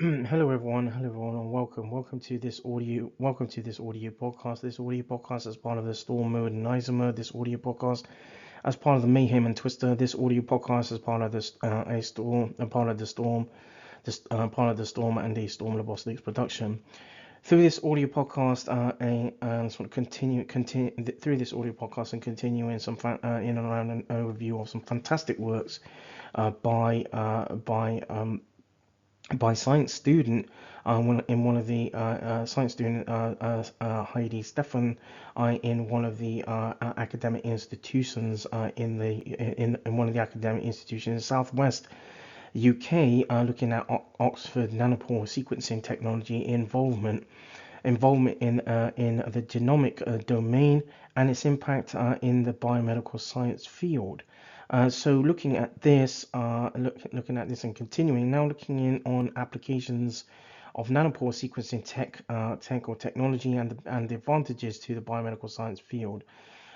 Hello everyone, and welcome to this audio podcast. This audio podcast is part of the Storm Mode and Iso Mode. This audio podcast as part of the Mayhem and Twister. This audio podcast is part of this a storm, a part of the storm, part of the Storm and the Storm Lobostics production. Through this audio podcast, sort of continue through this audio podcast and continuing some in and around an overview of some fantastic works uh, by uh, by um, by science student in one of the science student Heidi Stefan in one of the academic institutions in one of the academic institutions in Southwest UK, looking at Oxford Nanopore sequencing technology involvement in the genomic domain and its impact in the biomedical science field. So looking at this and continuing now, looking in on applications of nanopore sequencing tech or technology and the advantages to the biomedical science field.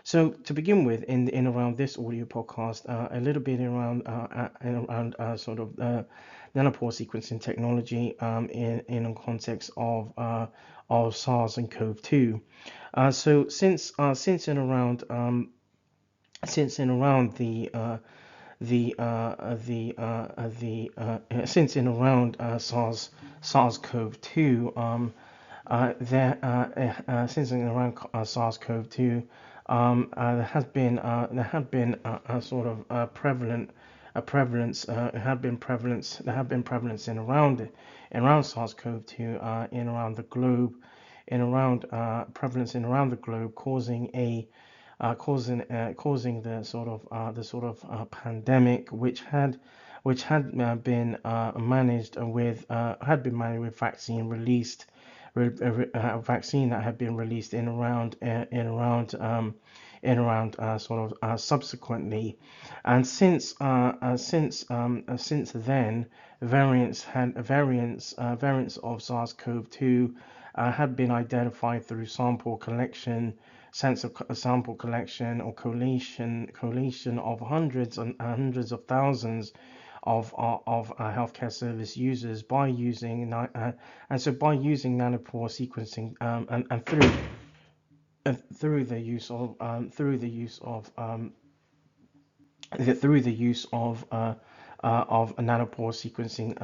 So to begin with, in around this audio podcast, a little bit around nanopore sequencing technology in a context of SARS and CoV-2. So since in around since in around SARS-CoV-2 since in around SARS-CoV-2 there have been a sort of prevalent a prevalence there have been prevalence in around SARS-CoV-2 in around the globe in around prevalence in around the globe causing the sort of pandemic which been managed with had been managed with vaccine that had been released in around subsequently, and since then variants of SARS-CoV-2 had been identified through sample collection or collation of hundreds and hundreds of thousands of healthcare service users by using nanopore sequencing and through the use of through the use of nanopore sequencing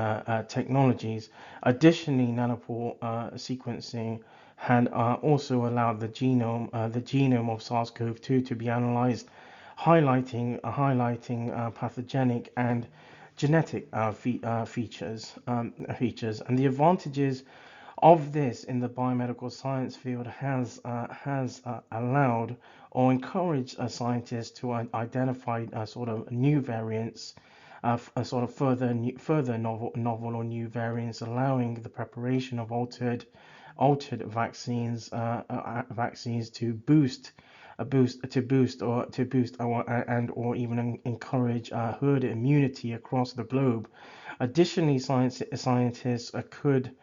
technologies. Additionally, nanopore sequencing had also allowed the genome of SARS-CoV-2 to be analyzed, highlighting pathogenic and genetic features, and the advantages of this in the biomedical science field has allowed or encouraged scientists to identify sort of new variants, sort of further novel or new variants, allowing the preparation of altered vaccines to boost or even encourage herd immunity across the globe. Additionally, scientists could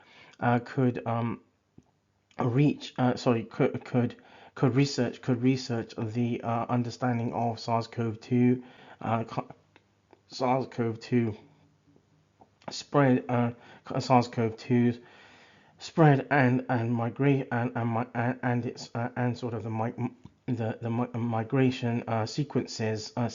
reach sorry could research the understanding of SARS-CoV-2 spread SARS-CoV-2 spread and migrate and its and sort of the migration sequences of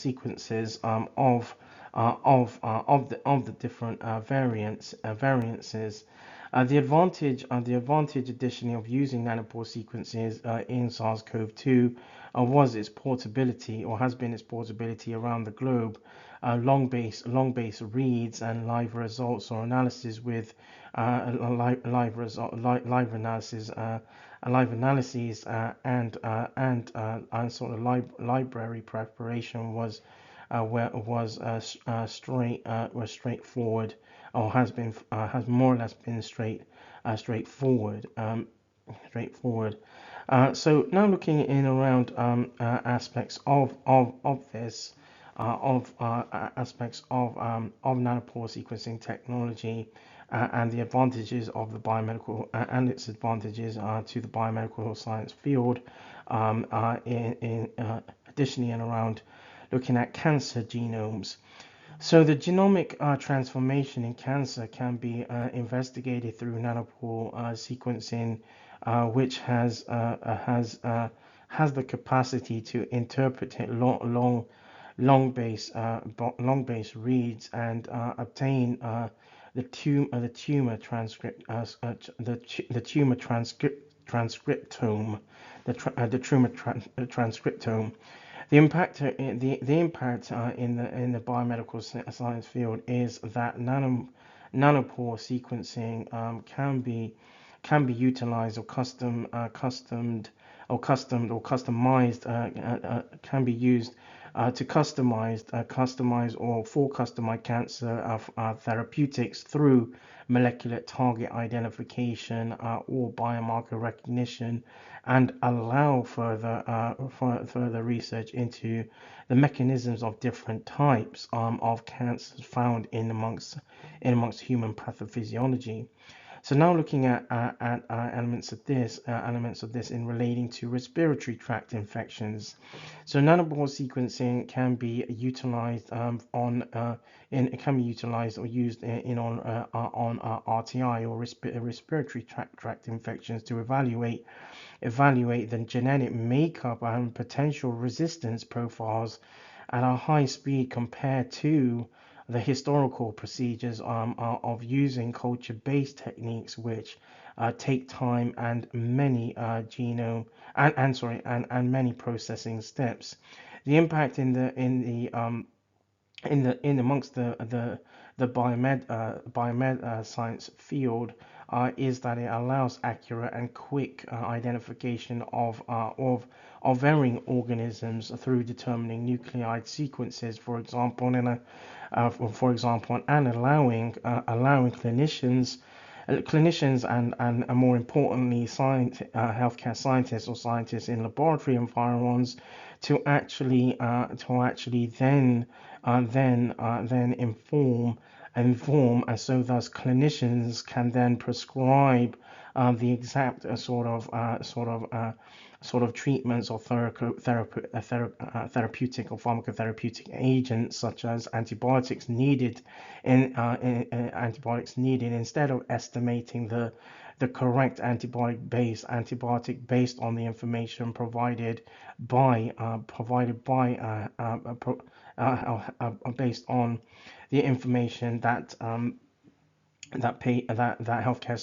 the different variances. The advantage additionally of using nanopore sequences in SARS-CoV-2 was its portability, or has been its portability around the globe. Long base reads and live results or analysis with live analysis and sort of library preparation was straightforward, or has more or less been straightforward. So now looking in around aspects of this aspects of nanopore sequencing technology and the advantages of the biomedical and its advantages to the biomedical science field, in additionally and around looking at cancer genomes. So the genomic transformation in cancer can be investigated through nanopore sequencing, which has the capacity to interpret long base reads and obtain the tumor transcript the tumor transcriptome the tumor transcriptome. The impact in the biomedical science field is that nanopore sequencing can be utilized or customized can be used to customize or for customized cancer therapeutics through molecular target identification or biomarker recognition, and allow further research into the mechanisms of different types of cancers found in amongst human pathophysiology. So now looking at elements of this in relating to respiratory tract infections. So nanobore sequencing can be utilized it can be utilized or used on RTI or respiratory tract infections to evaluate the genetic makeup and potential resistance profiles at a high speed compared to the historical procedures of using culture-based techniques, which take time and many genome and many processing steps. The impact in amongst the biomed science field is that it allows accurate and quick identification of varying organisms through determining nucleotide sequences, for example, and allowing clinicians and more importantly healthcare scientists or scientists in laboratory environments to actually then inform, and so thus clinicians can then prescribe the exact sort of treatments or therapeutic or pharmacotherapeutic agents such as antibiotics needed, instead of estimating the correct antibiotic based on the information based on the information that healthcare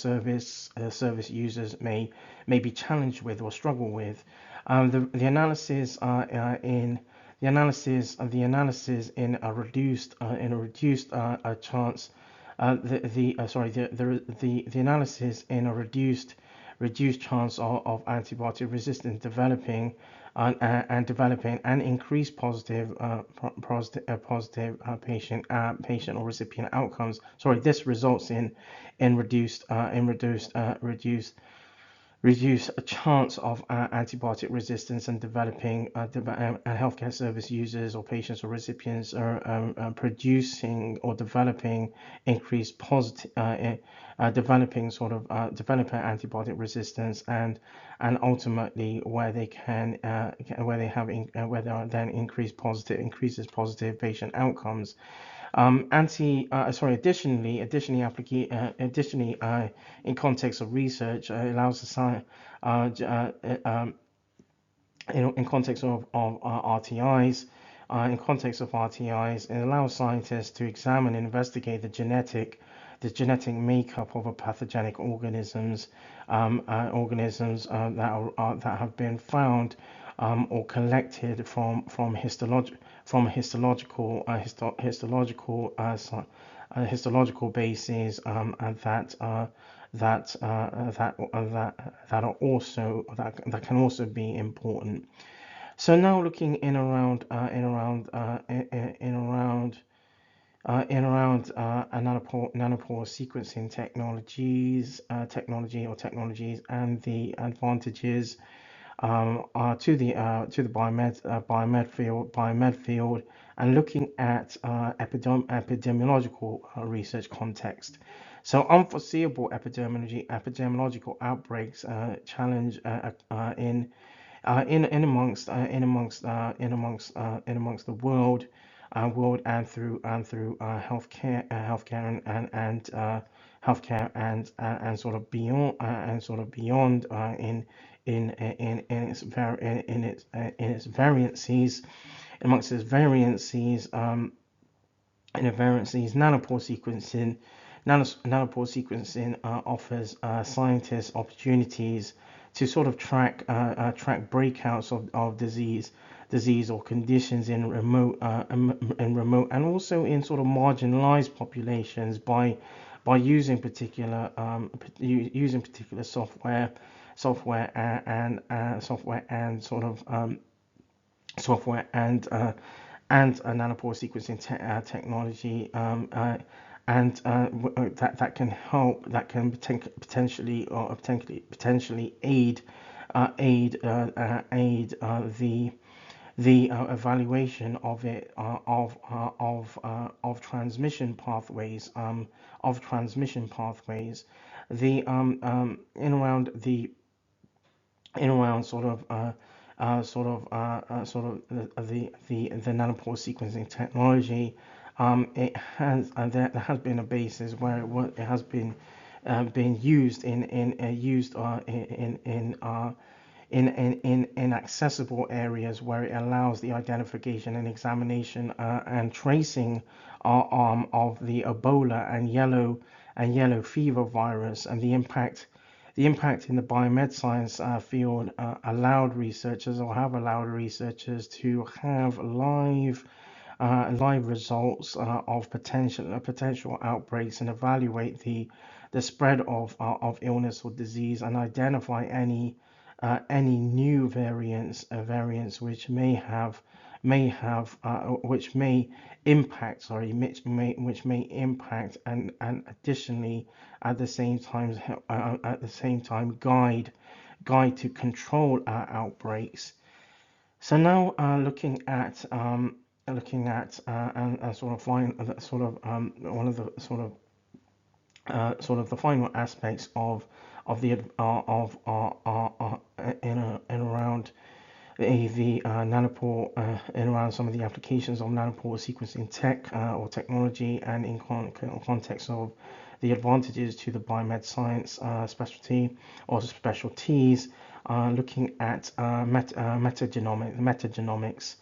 service users may be challenged with or struggle with. The analysis in the analysis in a reduced chance the sorry the analysis in a reduced chance of antibiotic resistance developing and increased patient or recipient outcomes. Sorry, this results in reduce a chance of antibiotic resistance and developing and healthcare service users or patients or recipients are producing or developing increased positive developing antibiotic resistance, and ultimately where they can where they have where there are then increases positive patient outcomes. Additionally, in context of research, it allows the science, in context of RTIs, it allows scientists to examine and investigate the genetic makeup of a pathogenic organisms that have been found or collected from histological bases, and that are also that can also be important. So now looking nanopore sequencing technologies and the advantages to the biomed field, and looking at epidemiological research context. So unforeseeable epidemiological outbreaks challenge in amongst the world world, and through healthcare, and sort of beyond, in its variances, amongst its variances. Nanopore sequencing offers scientists opportunities to sort of track breakouts of disease or conditions in remote and also in sort of marginalized populations by using particular software and sort of software and a nanopore sequencing technology, that can help, that can potentially aid the evaluation of it of transmission pathways, the in around the in around sort of the nanopore sequencing technology. It has there has been a basis where it has been used in accessible areas where it allows the identification and examination and tracing of the Ebola and yellow fever virus, and the impact in the biomed science field allowed researchers, or have allowed researchers, to have live results of potential outbreaks, and evaluate the spread of illness or disease, and identify any new variants which may impact, and additionally at the same time guide to control outbreaks. So now looking at and sort of find one of the sort of the final aspects of the in around the nanopore, in around some of the applications of nanopore sequencing tech or technology, and in context of the advantages to the biomed science specialty or specialties, looking at metagenomics.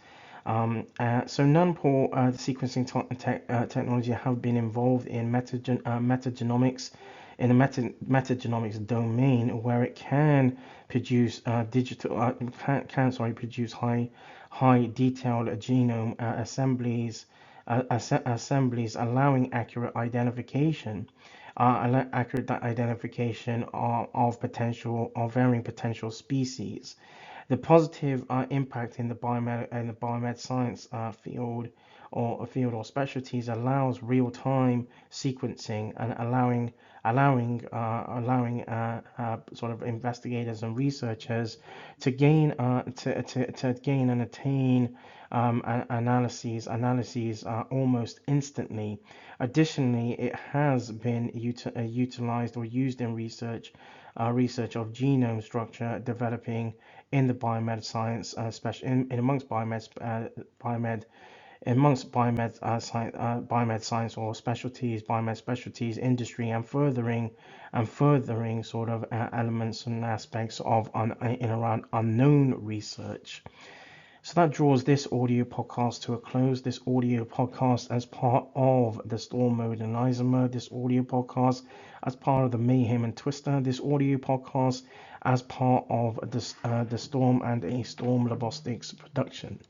So nanopore sequencing technology have been involved in metagenomics, in the metagenomics domain, where it can produce produce high detailed genome assemblies, allowing accurate identification of varying potential species. The positive impact in the biomed science field or specialties allows real-time sequencing, and allowing sort of investigators and researchers to gain and attain analyses almost instantly. Additionally, it has been utilized or used in research of genome structure developing in the biomed science, amongst biomed science or biomed specialties industry, and furthering sort of elements and aspects of in around unknown research. So that draws this audio podcast to a close. This audio podcast as part of the Storm Mode and Isomer. This audio podcast as part of the Mayhem and Twister. This audio podcast as part of the Storm and a Storm Logistics production.